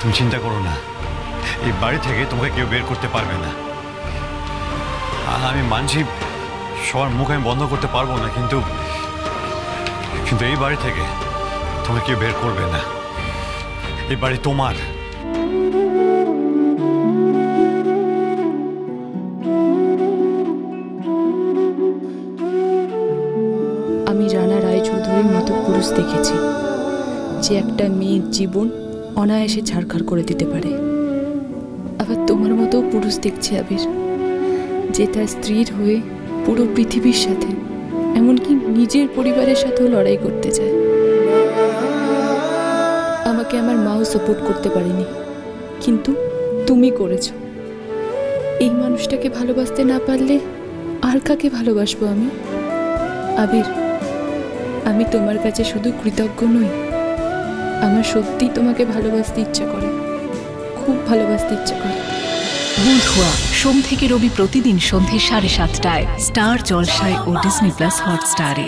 তুমি চিন্তা করো না, এই বাড়ি থেকে তোমাকে কেউ বের করতে পারবে না। আমি মানছি সবার মুখ আমি বন্ধ করতে পারবো না, কিন্তু কিন্তু এই বাড়ি থেকে তোমাকে কেউ বের করবে না। এই বাড়ি তোমার। আমি রানা রায়চৌধুরীর মতো পুরুষ দেখেছি যে একটা মেয়ের জীবন অনায়াসে ছাড়খাড় করে দিতে পারে। আবার তোমার মতো পুরুষ দেখছি আবির, যে তার স্ত্রীর হয়ে পুরো পৃথিবীর সাথে, এমনকি নিজের পরিবারের সাথেও লড়াই করতে চায়। আমাকে আমার মাও সাপোর্ট করতে পারেনি, কিন্তু তুমি করেছো। এই মানুষটাকে ভালোবাসতে না পারলে আর কাকে ভালোবাসবো আমি? আবির, আমি তোমার কাছে শুধু কৃতজ্ঞ নই, আমার সত্যিই তোমাকে ভালোবাসতে ইচ্ছা করে, খুব ভালোবাসতে ইচ্ছা করে। বুধুয়া সোম থেকে রবি প্রতিদিন সন্ধ্যে 7:30টায় স্টার জলসায় ও ডিজনি প্লাস হটস্টারে।